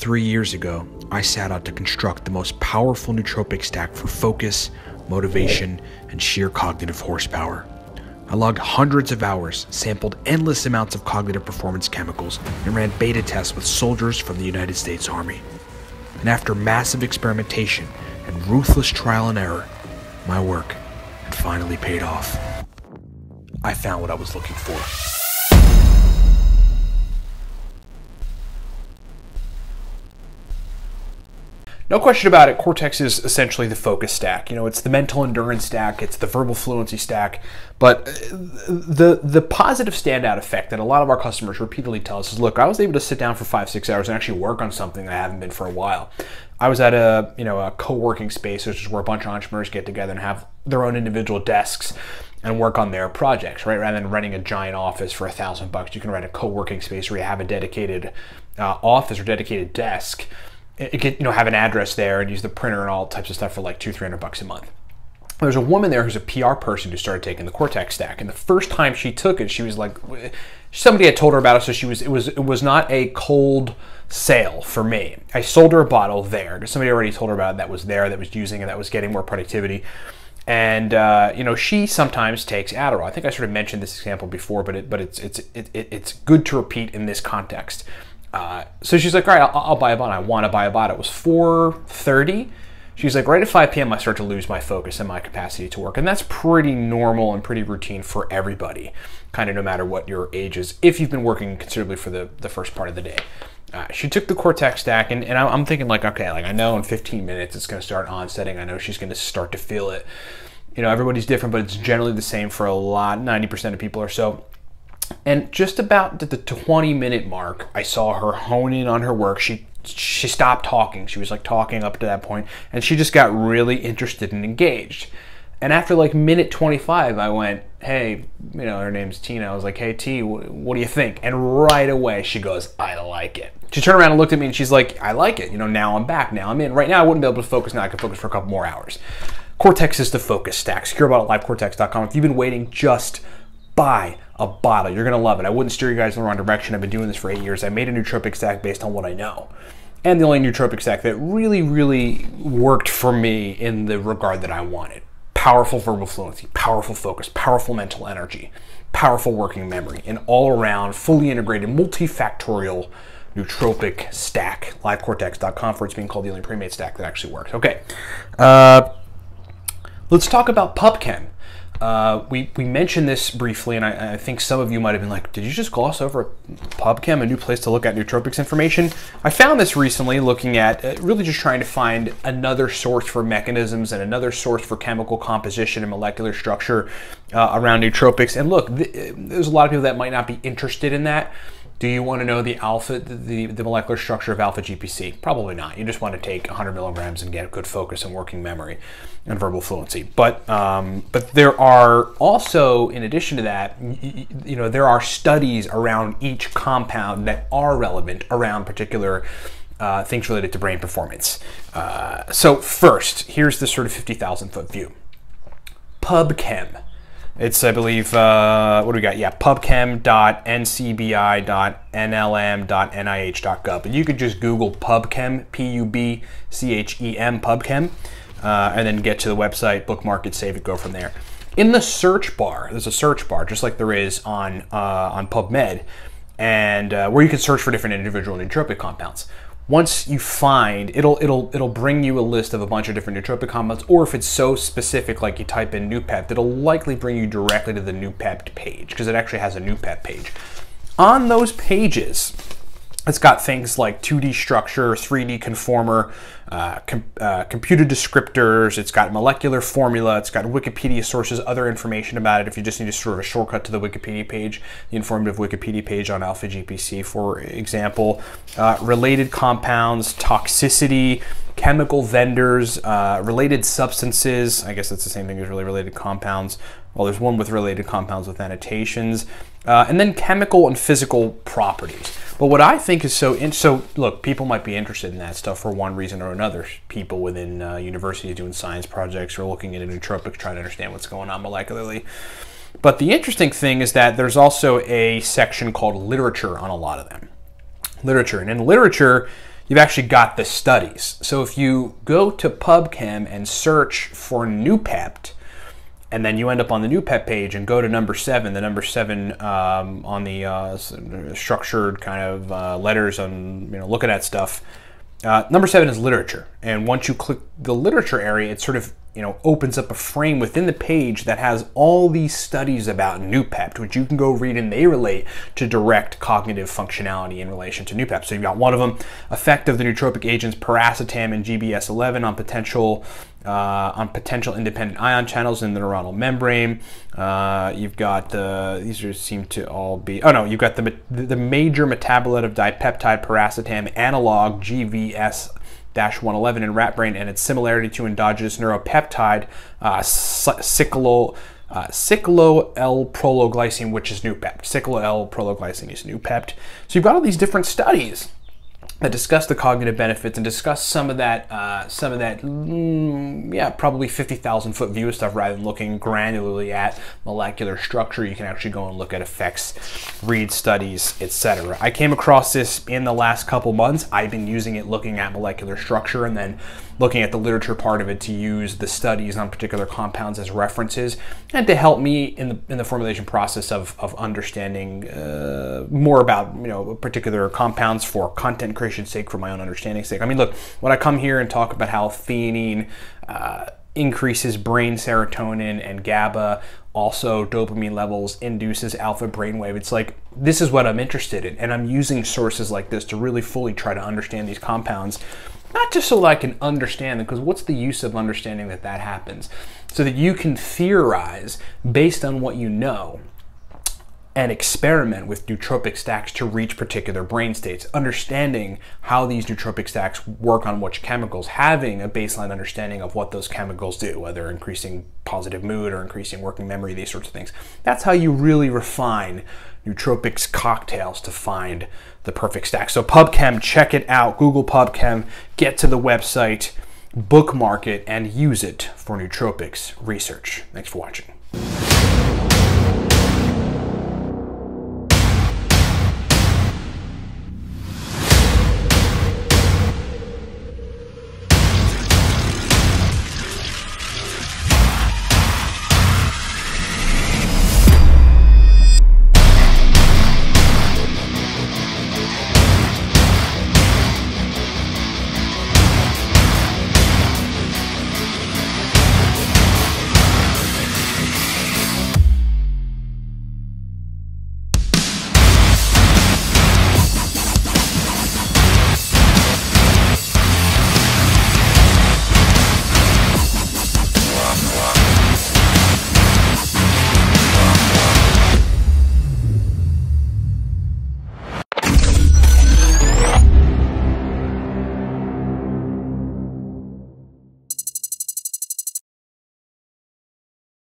3 years ago, I set out to construct the most powerful nootropic stack for focus, motivation, and sheer cognitive horsepower. I logged hundreds of hours, sampled endless amounts of cognitive performance chemicals, and ran beta tests with soldiers from the United States Army. And after massive experimentation and ruthless trial and error, my work had finally paid off. I found what I was looking for. No question about it, Cortex is essentially the focus stack. You know, it's the mental endurance stack, it's the verbal fluency stack, but the positive standout effect that a lot of our customers repeatedly tell us is, look, I was able to sit down for 5-6 hours and actually work on something that I haven't been for a while. I was at a co-working space, which is where a bunch of entrepreneurs get together and have their own individual desks and work on their projects, right? Rather than renting a giant office for $1,000, you can rent a co-working space where you have a dedicated office or dedicated desk. It can, have an address there and use the printer and all types of stuff for like $200-300 a month. There's a woman there who's a PR person who started taking the Cortex stack, and the first time she took it, she was like, somebody had told her about it, so it was not a cold sale for me. I sold her a bottle there because somebody already told her about it that was there, that was using it, that was getting more productivity. And she sometimes takes Adderall. I think I sort of mentioned this example before, but it's good to repeat in this context. So she's like, all right, I'll buy a bottle. I want to buy a bottle. It was $4.30. She's like, right at 5 p.m. I start to lose my focus and my capacity to work. And that's pretty normal and pretty routine for everybody, kind of no matter what your age is, if you've been working considerably for the first part of the day. She took the Cortex stack, and I'm thinking like, okay, like I know in 15 minutes it's going to start onsetting. I know she's going to start to feel it. Everybody's different, but it's generally the same for a lot, 90% of people or so. And just about at the 20-minute mark, I saw her hone in on her work. She stopped talking. She was like talking up to that point, and she just got really interested and engaged. And after like minute 25, I went, hey, her name's Tina. I was like, hey, T, what do you think? And right away, she goes, I like it. She turned around and looked at me, and she's like, I like it. Now I'm back. Now I'm in. Right now, I wouldn't be able to focus. Now I can focus for a couple more hours. Cortex is the focus stack. SecureBottleLiveCortex.com. If you've been waiting, just buy a bottle. You're going to love it. I wouldn't steer you guys in the wrong direction. I've been doing this for 8 years. I made a nootropic stack based on what I know. And the only nootropic stack that really, really worked for me in the regard that I wanted. Powerful verbal fluency, powerful focus, powerful mental energy, powerful working memory, an all-around, fully integrated, multifactorial nootropic stack. LiveCortex.com, for it's being called the only pre-made stack that actually works. Okay, let's talk about Pubchem. We mentioned this briefly, and I think some of you might have been like, did you just gloss over Pubchem, a new place to look at nootropics information? I found this recently looking at really just trying to find another source for mechanisms and another source for chemical composition and molecular structure around nootropics. And look, there's a lot of people that might not be interested in that. Do you want to know the molecular structure of alpha GPC? Probably not. You just want to take 100 milligrams and get good focus and working memory and verbal fluency. But there are also, in addition to that, there are studies around each compound that are relevant around particular things related to brain performance. So first, here's the sort of 50,000-foot view. Pubchem. It's, I believe, what do we got? Yeah, pubchem.ncbi.nlm.nih.gov. But you could just Google Pubchem, P-U-B-C-H-E-M, Pubchem, and then get to the website, bookmark it, save it, go from there. In the search bar, there's a search bar, just like there is on PubMed, and where you can search for different individual nootropic compounds. Once you find, it'll bring you a list of a bunch of different nootropic compounds, or if it's so specific, like you type in Noopept, it'll likely bring you directly to the Noopept page, because it actually has a Noopept page. On those pages, it's got things like 2D structure, 3D conformer, computed descriptors, it's got molecular formula, it's got Wikipedia sources, other information about it. If you just need a sort of a shortcut to the Wikipedia page, the informative Wikipedia page on alpha GPC, for example, related compounds, toxicity, chemical vendors, related substances. I guess that's the same thing as really related compounds. Well, there's one with related compounds with annotations, and then chemical and physical properties. But what I think is so look, people might be interested in that stuff for one reason or another. People within universities doing science projects or looking at nootropics, trying to understand what's going on molecularly. But the interesting thing is that there's also a section called literature on a lot of them. Literature, and in literature, you've actually got the studies. So if you go to Pubchem and search for Noopept, and then you end up on the Noopept page and go to number 7, the number 7 on the structured kind of letters on, looking at stuff. Number 7 is literature. And once you click the literature area, it sort of, opens up a frame within the page that has all these studies about Noopept, which you can go read, and they relate to direct cognitive functionality in relation to Noopept. So you've got one of them, effect of the nootropic agents paracetam and GBS11 on potential independent ion channels in the neuronal membrane. You've got these seem to all be, you've got the major metabolite of dipeptide paracetam analog GVS-111 in rat brain and its similarity to endogenous neuropeptide cyclo-L-prologlycine, which is Noopept. Cyclo-L-prologlycine is Noopept. So you've got all these different studies that discuss the cognitive benefits and discuss some of that, probably 50,000 foot view of stuff rather than looking granularly at molecular structure. You can actually go and look at effects, read studies, etc. I came across this in the last couple months. I've been using it looking at molecular structure and then looking at the literature part of it to use the studies on particular compounds as references and to help me in the formulation process of understanding more about particular compounds for content creation sake, for my own understanding sake. I mean, look, when I come here and talk about how theanine increases brain serotonin and GABA, also dopamine levels, induces alpha brainwave, it's like, this is what I'm interested in. And I'm using sources like this to really fully try to understand these compounds, not just so that I can understand them, because what's the use of understanding that happens? So that you can theorize based on what you know and experiment with nootropic stacks to reach particular brain states, understanding how these nootropic stacks work on which chemicals, having a baseline understanding of what those chemicals do, whether increasing positive mood or increasing working memory, these sorts of things. That's how you really refine nootropics cocktails to find the perfect stack. So Pubchem, check it out. Google Pubchem, get to the website, bookmark it, and use it for nootropics research. Thanks for watching.